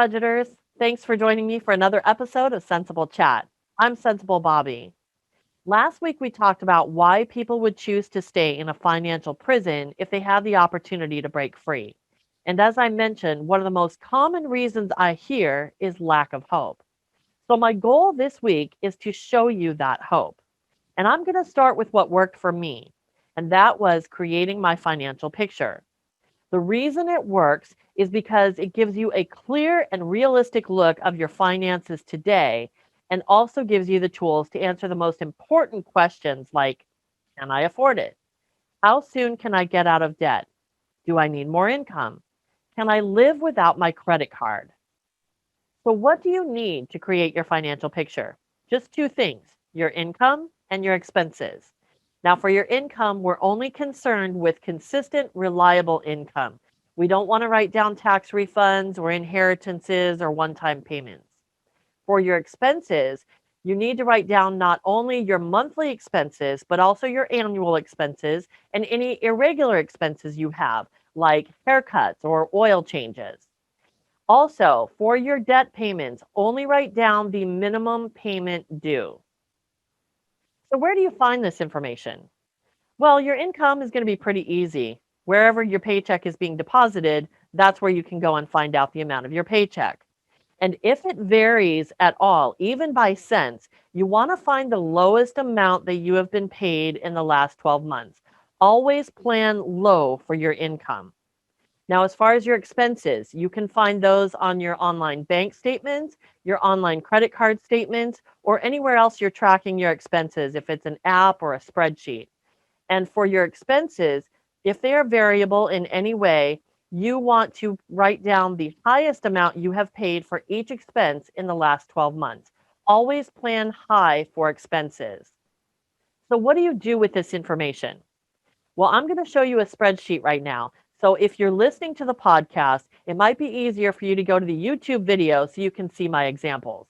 budgeters. Thanks for joining me for another episode of Sensible Chat. I'm Sensible Bobbi. Last week we talked about why people would choose to stay in a financial prison if they had the opportunity to break free. And as I mentioned, one of the most common reasons I hear is lack of hope. So my goal this week is to show you that hope. And I'm going to start with what worked for me, and that was creating my financial picture. The reason it works is because it gives you a clear and realistic look of your finances today and also gives you the tools to answer the most important questions like, can I afford it? How soon can I get out of debt? Do I need more income? Can I live without my credit card? So, what do you need to create your financial picture? Just two things: your income and your expenses. Now, for your income, we're only concerned with consistent, reliable income. We don't want to write down tax refunds or inheritances or one time payments. For your expenses, you need to write down not only your monthly expenses, but also your annual expenses and any irregular expenses you have, like haircuts or oil changes. Also, for your debt payments, only write down the minimum payment due. So, where do you find this information? Well, your income is going to be pretty easy. Wherever your paycheck is being deposited, that's where you can go and find out the amount of your paycheck. And if it varies at all, even by cents, you want to find the lowest amount that you have been paid in the last 12 months. Always plan low for your income. Now, as far as your expenses, you can find those on your online bank statements, your online credit card statements, or anywhere else you're tracking your expenses, if it's an app or a spreadsheet. And for your expenses, if they are variable in any way, you want to write down the highest amount you have paid for each expense in the last 12 months. Always plan high for expenses. So, what do you do with this information? Well, I'm going to show you a spreadsheet right now. So if you're listening to the podcast, it might be easier for you to go to the YouTube video so you can see my examples.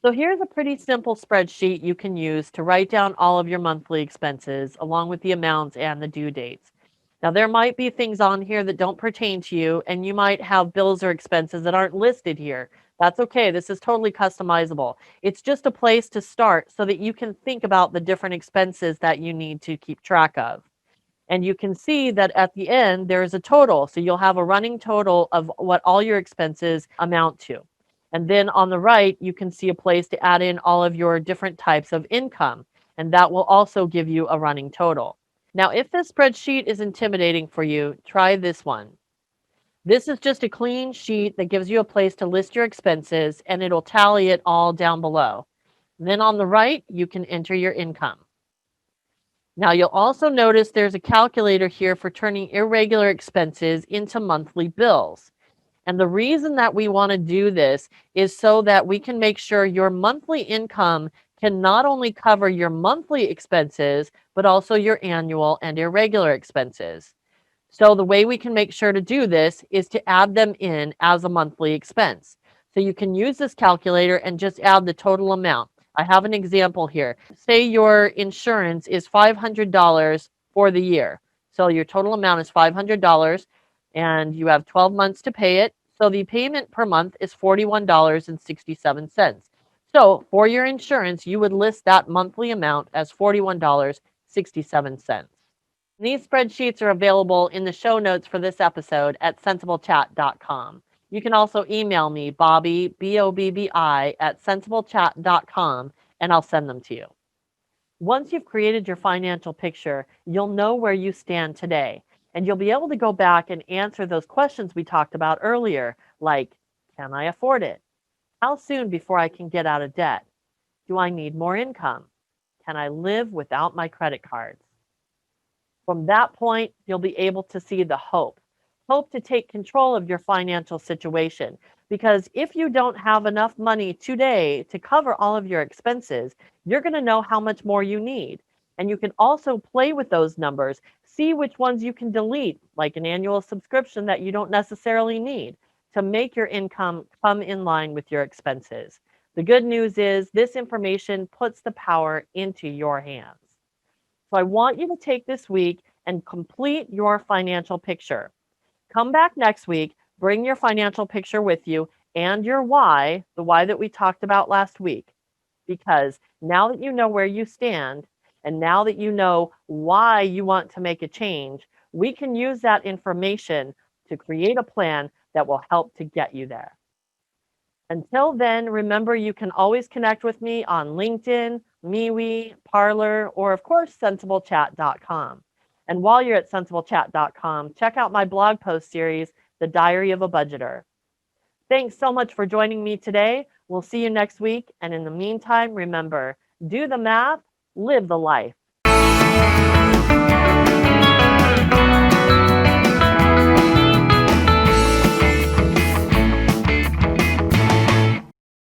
So here's a pretty simple spreadsheet you can use to write down all of your monthly expenses along with the amounts and the due dates. Now, there might be things on here that don't pertain to you, and you might have bills or expenses that aren't listed here. That's okay. This is totally customizable. It's just a place to start so that you can think about the different expenses that you need to keep track of. And you can see that at the end, there is a total. So you'll have a running total of what all your expenses amount to. And then on the right, you can see a place to add in all of your different types of income. And that will also give you a running total. Now, if this spreadsheet is intimidating for you, try this one. This is just a clean sheet that gives you a place to list your expenses, and it'll tally it all down below. Then on the right, you can enter your income. Now, you'll also notice there's a calculator here for turning irregular expenses into monthly bills. And the reason that we want to do this is so that we can make sure your monthly income can not only cover your monthly expenses, but also your annual and irregular expenses. So the way we can make sure to do this is to add them in as a monthly expense. So you can use this calculator and just add the total amount. I have an example here. Say your insurance is $500 for the year. So your total amount is $500 and you have 12 months to pay it. So the payment per month is $41.67. So for your insurance, you would list that monthly amount as $41.67. These spreadsheets are available in the show notes for this episode at CentsAbleChat.com. You can also email me, Bobbi, Bobbi, at CentsAbleChat.com, and I'll send them to you. Once you've created your financial picture, you'll know where you stand today, and you'll be able to go back and answer those questions we talked about earlier, like, can I afford it? How soon before I can get out of debt? Do I need more income? Can I live without my credit cards? From that point, you'll be able to see the hope to take control of your financial situation. Because if you don't have enough money today to cover all of your expenses, you're going to know how much more you need. And you can also play with those numbers, see which ones you can delete, like an annual subscription that you don't necessarily need, to make your income come in line with your expenses. The good news is this information puts the power into your hands. So I want you to take this week and complete your financial picture. Come back next week Bring your financial picture with you and your why, the why that we talked about last week, because now that you know where you stand and now that you know why you want to make a change, we can use that information to create a plan that will help to get you there. Until then, remember you can always connect with me on LinkedIn, MeWe, Parler, or of course, CensableChat.com. And while you're at CensableChat.com, check out my blog post series, The Diary of a Budgeter. Thanks so much for joining me today. We'll see you next week. And in the meantime, remember, do the math, live the life.